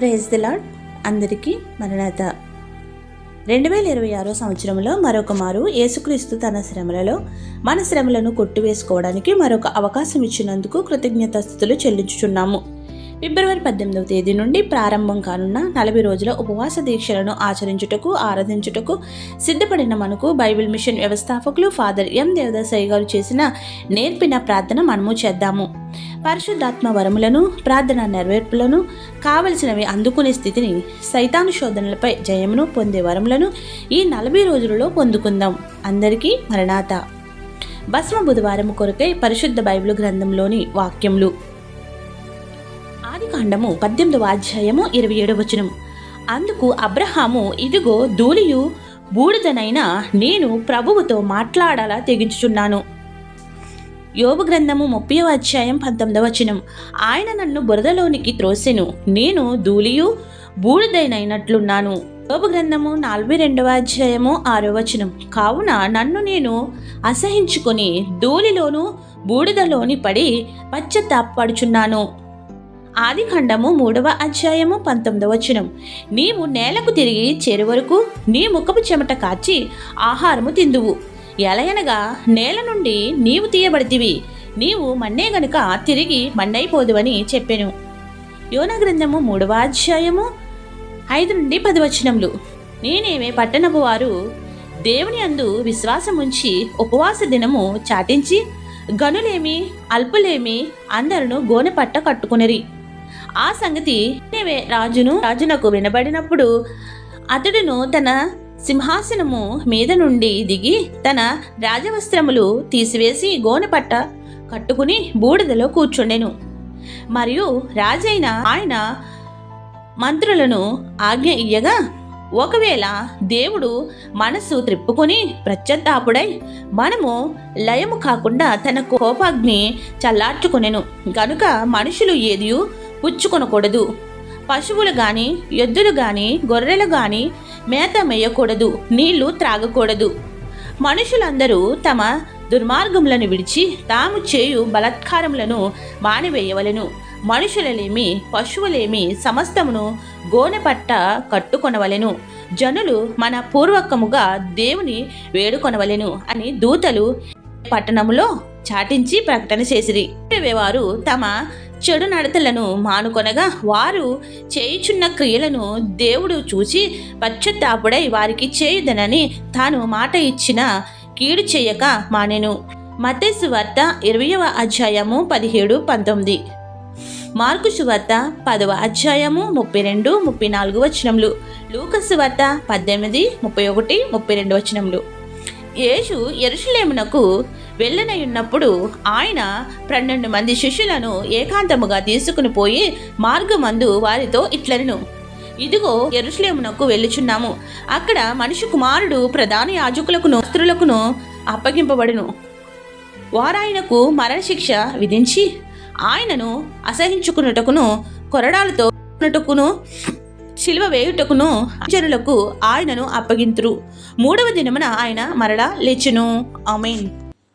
Praise the lord. అందరికీ మరణాత. 2026 సంవత్సరంలో మరొక మారు యేసుక్రీస్తు తన శ్రమలలో మన శ్రమలను కొట్టివేసుకోవడానికి మరొక అవకాశం ఇచ్చినందుకు కృతజ్ఞతాస్తుతులు చెల్లించుచున్నాము. ఫిబ్రవరి 18వ తేదీ నుండి ప్రారంభం కానున్న 40 రోజుల ఉపవాస దీక్షలను ఆచరించుటకు, ఆరాధించుటకు సిద్ధపడిన మనకు బైబిల్ మిషన్ వ్యవస్థాపకులు ఫాదర్ ఎం దేవదాసయ్య గారు నేర్పిన ప్రార్థన మనము చేద్దాము. పరిశుద్ధాత్మ వరములను, ప్రార్థన నెరవేర్పులను, కావలసినవి అందుకునే స్థితిని, సైతాను శోధనలపై జయమును పొందే వరములను ఈ 40 రోజులలో పొందుకుందాం. అందరికీ మరణాత. భస్మ బుధవారం కొరకై పరిశుద్ధ బైబిల్ గ్రంథంలోని వాక్యములు. ఆదికాండము 18వ అధ్యాయము 27వ వచనం. అందుకు అబ్రహాము, ఇదిగో ధూళియు బూడిదనైన నేను ప్రభువుతో మాట్లాడాలా తెగించుచున్నాను. యోబు గ్రంథము 30వ అధ్యాయం 19వ వచనం. ఆయన నన్ను బురదలోనికి త్రోసెను, నేను ధూళియు బూడిదైనట్లున్నాను. యోబు గ్రంథము 42వ అధ్యాయము 6వ వచనం. కావున నన్ను నేను అసహించుకొని ధూళిలోను బూడిదలోని పడి పశ్చాత్తాపపడుచున్నాను. ఆదికాండము 3వ అధ్యాయము 19వ వచనం. నీవు నేలకు తిరిగి చేరు వరకు నీ ముఖపు చెమట కాచి ఆహారము తిందువు. ఎలయనగా నేల నుండి నీవు తీయబడితివి, నీవు మన్నే గనుక తిరిగి మన్నైపోదువని చెప్పెను. యోనా గ్రంథము 3వ అధ్యాయము 5 నుండి 10 వచనములు. నేనేమే పట్టణపు వారు దేవుని అందు విశ్వాసముంచి ఉపవాస దినము చాటించి గనులేమి అల్పులేమి అందరును గోనె పట్ట కట్టుకునిరి. ఆ సంగతి రాజునకు వినబడినప్పుడు అతడును తన సింహాసనము మీద నుండి దిగి తన రాజవస్త్రములు తీసివేసి గోనెపట్ట కట్టుకుని బూడిదలో కూర్చుండెను. మరియు రాజైన ఆయన మంత్రులను ఆజ్ఞ ఇయ్యగా, ఒకవేళ దేవుడు మనసు త్రిప్పుకొని ప్రత్యత్తాపుడై మనము లయము కాకుండా తన కోపాగ్ని చల్లార్చుకొనెను గనుక మనుషులు ఏదియు పుచ్చుకొనకూడదు, పశువులు గాని ఎద్దులు గాని గొర్రెలు గాని మేత మేయకూడదు, నీళ్లు త్రాగకూడదు. మనుషులందరూ తమ దుర్మార్గములను విడిచి తాము చేయు బలాత్కారములను మానివేయవలెను. మనుషులలేమి పశువులేమి సమస్తమును గోనెపట్ట కట్టుకొనవలెను. జనులు మన పూర్వకముగా దేవుని వేడుకొనవలెను అని దూతలు పట్టణములో చాటించి ప్రకటన చేసిరి. వారు తమ చెడు నడతలను మానుకొనగా వారు చేయుచున్న క్రియలను దేవుడు చూసి పశ్చాత్తాపుడై వారికి చేయుదనని తాను మాట ఇచ్చిన కీడు చేయక మానెను. మత్తయి సువార్త 20వ అధ్యాయము 17-19, మార్కు సువార్త 10వ అధ్యాయము 32-34 వచనములు, లూకా సువార్త 18-31-32 వచనములు. యేసు యెరూషలేమునకు వెళ్ళనయున్నప్పుడు ఆయన 12 మంది శిష్యులను ఏకాంతముగా తీసుకుని పోయి మార్గమందు వారితో ఇట్లనెను, ఇదిగో యెరూషలేమునకు వెళ్ళుచున్నాము. అక్కడ మనిషి కుమారుడు ప్రధాన యాజకులకును శాస్త్రులకును అప్పగింపబడును. వారాయనకు మరణశిక్ష విధించి ఆయనను అసహించుకున్నటకును కొరడాలతో శిలువ వేయుటకును జనులకు ఆయనను అప్పగింతురు. 3వ దినమున ఆయన మరలా లేచును. ఆమేన్.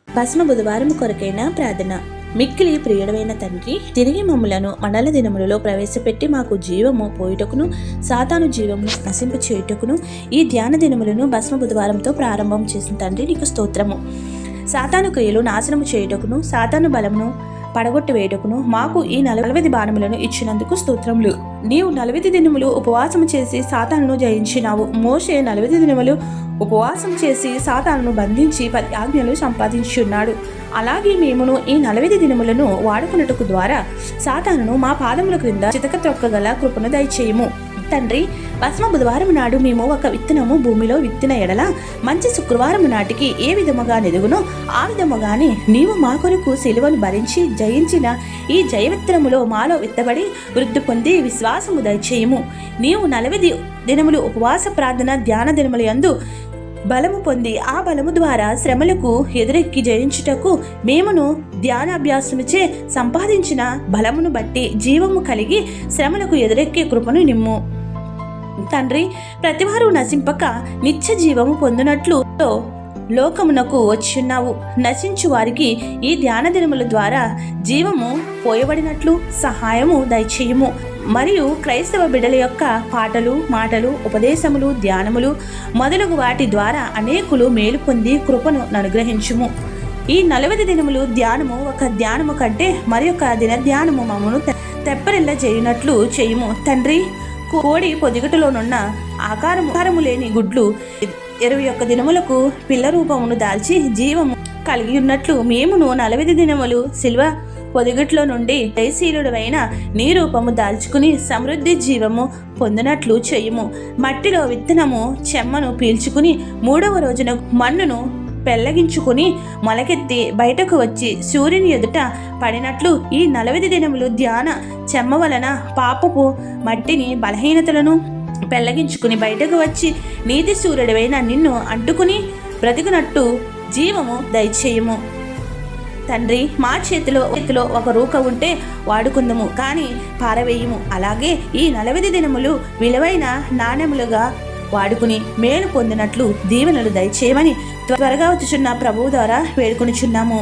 భస్మ బుధవారం కొరకైన ప్రార్థన. మిక్కిలి ప్రియుడమైన తండ్రి, తిరిగి మమ్ములను మండల దినములలో ప్రవేశపెట్టి మాకు జీవము పోయుటకును సాతాను జీవమును నశింపు చేయుటకును ఈ ధ్యాన దినములను భస్మ బుధవారంతో ప్రారంభం చేసిన తండ్రి నీకు స్తోత్రము. సాతాను క్రియలు నాశనము చేయుటకును సాతాను బలమును పడగొట్టి వేయుటకును మాకు ఈ 40 బాణములను ఇచ్చినందుకు స్తోత్రములు. నీవు 40 దినములు ఉపవాసము చేసి సాతానును జయించినావు. మోషే 40 దినములు ఉపవాసం చేసి సాతానును బంధించి 10 ఆజ్ఞలు సంపాదించున్నాడు. అలాగే మేమును ఈ 40 దినములను వాడుకున్నట్టుకు ద్వారా సాతానును మా పాదముల క్రింద చితక త్రొక్కగల కృపను దయచేయము. తండ్రి, భస్మ బుధవారం నాడు మేము ఒక విత్తనము భూమిలో విత్తిన ఎడల మంచి శుక్రవారం నాటికి ఏ విధముగా నెదుగునో ఆ విధముగానే నీవు మా కొరకు సిలువను భరించి జయించిన ఈ జయవిత్తనములో మాలో విత్తబడి వృద్ధి పొంది విశ్వాసము దయచేయము. నీవు 40 దినములు ఉపవాస ప్రార్థన ధ్యాన దినముల యందు బలము పొంది ఆ బలము ద్వారా శ్రమలకు ఎదురెక్కి జయించుటకు మేమును ధ్యానాభ్యాసముచే సంపాదించిన బలమును బట్టి జీవము కలిగి శ్రమలకు ఎదురెక్కే కృపను నిమ్ము. తండ్రి, ప్రతివారు నశింపక నిత్య జీవము పొందినట్లు లోకమునకు వచ్చున్నావు. నశించు వారికి ఈ ధ్యాన దినముల ద్వారా జీవము పోయబడినట్లు సహాయము దయచేయము. మరియు క్రైస్తవ బిడ్డల యొక్క పాటలు, మాటలు, ఉపదేశములు, ధ్యానములు మొదలగు వాటి ద్వారా అనేకులు మేలు పొంది కృపను అనుగ్రహించుము. ఈ 40 దినములు ధ్యానము ఒక ధ్యానము కంటే మరి ఒక దిన ధ్యానము మమ్మను తెప్పరిల్ల చేయునట్లు చేయుము. తండ్రి, కోడి పొదిగటలోనున్న ఆకారము లేని గుడ్లు 21 దినములకు పిల్ల రూపమును దాల్చి జీవము కలిగి ఉన్నట్లు మేమును 40 దినములు సిల్వ పొదిగట్లో నుండి దయశీలుడవైన నీ రూపము దాల్చుకుని సమృద్ధి జీవము పొందినట్లు చేయుము. మట్టిలో విత్తనము చెమ్మను పీల్చుకుని 3వ రోజున మన్నును పెళ్లగించుకుని మొలకెత్తి బయటకు వచ్చి సూర్యుని ఎదుట పడినట్లు ఈ 40 దినములు ధ్యాన చెమ్మ వలన పాపపు మట్టిని బలహీనతలను పెళ్లగించుకుని బయటకు వచ్చి నీతి సూర్యుడవైన నిన్ను అంటుకుని బ్రతికినట్టు జీవము దయచేయము. తండ్రి, మా చేతిలో ఒక రూక ఉంటే వాడుకుందము, కానీ పారవేయము. అలాగే ఈ 40 దినములు విలువైన నాణ్యములుగా వాడుకుని మేలు పొందినట్లు దీవెనలు దయచేయమని త్వరగా వచ్చుచున్న ప్రభువు ద్వారా వేడుకొనిచున్నాము.